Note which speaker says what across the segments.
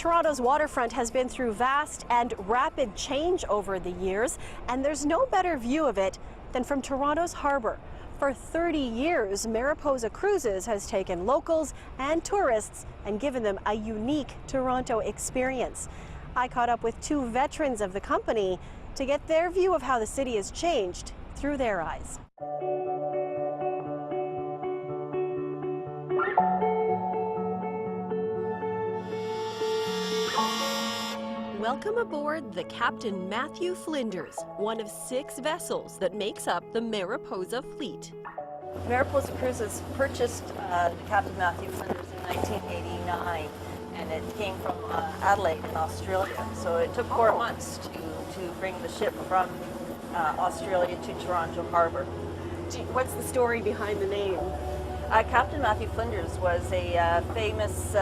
Speaker 1: Toronto's waterfront has been through vast and rapid change over the years, and there's no better view of it than from Toronto's harbor. For 30 years, Mariposa Cruises has taken locals and tourists and given them a unique Toronto experience. I caught up with two veterans of the company to get their view of how the city has changed through their eyes. Welcome aboard the Captain Matthew Flinders, one of 6 vessels that makes up the Mariposa fleet.
Speaker 2: Mariposa Cruises purchased the Captain Matthew Flinders in 1989, and it came from Adelaide in Australia. So it took 4 months to bring the ship from Australia to Toronto Harbour.
Speaker 1: What's the story behind the name?
Speaker 2: Captain Matthew Flinders was a famous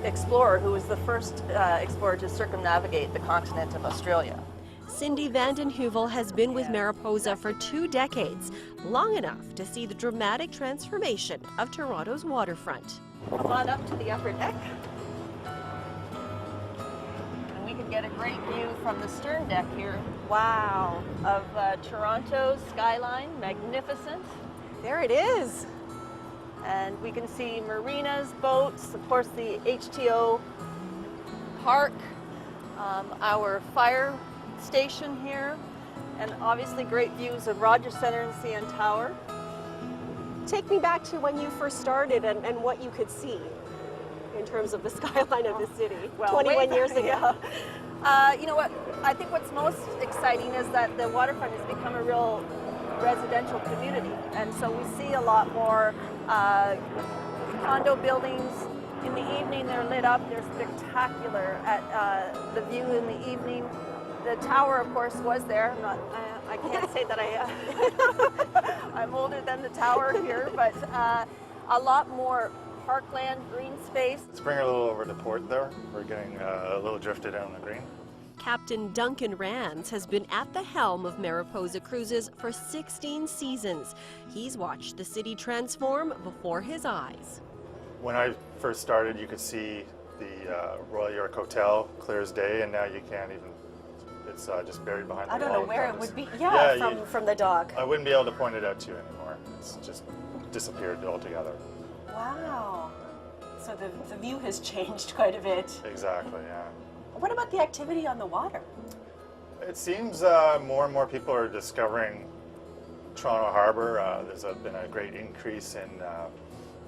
Speaker 2: explorer who was the first explorer to circumnavigate the continent of Australia.
Speaker 1: Cindy Vanden Heuvel has been with Mariposa for 2 decades, long enough to see the dramatic transformation of Toronto's waterfront.
Speaker 2: Come on up to the upper deck, and we can get a great view from the stern deck here.
Speaker 1: Wow.
Speaker 2: Of Toronto's skyline, magnificent.
Speaker 1: There it is.
Speaker 2: And we can see marinas, boats, of course the HTO park, our fire station here, and obviously great views of Rogers Centre and CN Tower.
Speaker 1: Take me back to when you first started and what you could see in terms of the skyline of the city,
Speaker 2: well,
Speaker 1: 21 years ago.
Speaker 2: Yeah. You know what, I think what's most exciting is that the waterfront has become a real residential community, and so we see a lot more condo buildings. In the evening they're lit up, they're spectacular at the view in the evening. The tower, of course, was there. I can't say that I'm older than the tower here, but a lot more parkland, green space.
Speaker 3: Let's bring her a little over to port there. We're getting a little drifted on the green.
Speaker 1: Captain Duncan Rands has been at the helm of Mariposa Cruises for 16 seasons. He's watched the city transform before his eyes.
Speaker 3: When I first started, you could see the Royal York Hotel clear as day, and now you can't even. It's just buried behind the wall.
Speaker 1: I don't know where it would be. From the dock.
Speaker 3: I wouldn't be able to point it out to you anymore. It's just disappeared altogether.
Speaker 1: Wow. So the view has changed quite a bit.
Speaker 3: Exactly, yeah.
Speaker 1: What about the activity on the water?
Speaker 3: It seems more and more people are discovering Toronto Harbour. There's been a great increase in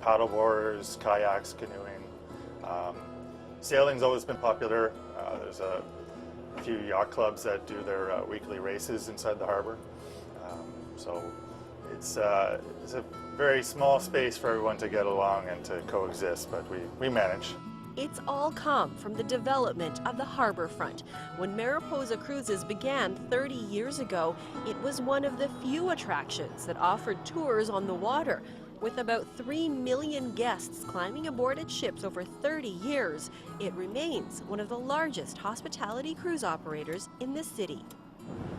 Speaker 3: paddleboarders, kayaks, canoeing. Sailing's always been popular. There's a few yacht clubs that do their weekly races inside the harbour. So it's a very small space for everyone to get along and to coexist, but we manage.
Speaker 1: It's all come from the development of the harbour front. When Mariposa Cruises began 30 years ago, it was one of the few attractions that offered tours on the water. With about 3 million guests climbing aboard its ships over 30 years, it remains one of the largest hospitality cruise operators in the city.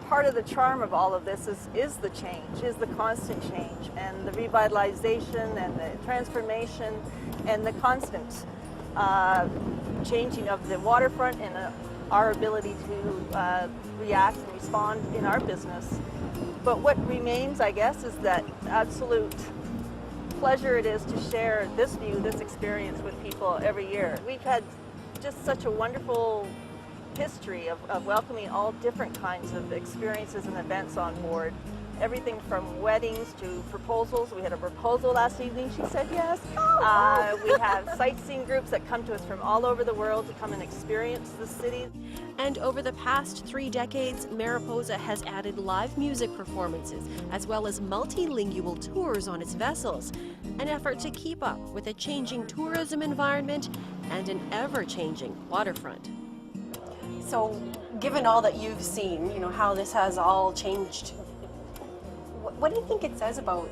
Speaker 2: Part of the charm of all of this is the change, is the constant change, and the revitalization and the transformation and the constant changing of the waterfront and our ability to react and respond in our business. But what remains, I guess, is that absolute pleasure it is to share this view, this experience with people every year. We've had just such a wonderful history of welcoming all different kinds of experiences and events on board. Everything from weddings to proposals. We had a proposal last evening. She said yes. We have sightseeing groups that come to us from all over the world to come and experience the city.
Speaker 1: And over the past 3 decades, Mariposa has added live music performances as well as multilingual tours on its vessels, an effort to keep up with a changing tourism environment and an ever-changing waterfront. So, given all that you've seen, you know, how this has all changed, what do you think it says about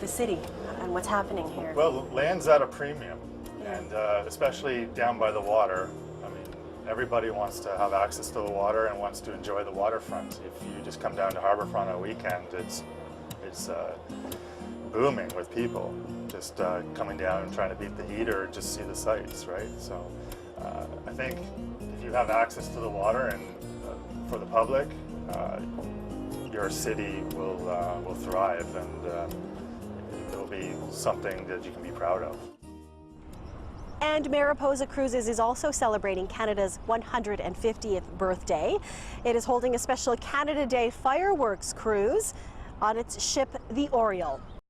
Speaker 1: the city and what's happening here?
Speaker 3: Well, land's at a premium, and especially down by the water. I mean, everybody wants to have access to the water and wants to enjoy the waterfront. If you just come down to Harbourfront on a weekend, it's booming with people just coming down and trying to beat the heat or just see the sights, right? So I think if you have access to the water and for the public, your city will thrive, and it'll be something that you can be proud of.
Speaker 1: And Mariposa Cruises is also celebrating Canada's 150th birthday. It is holding a special Canada Day fireworks cruise on its ship, the Oriole.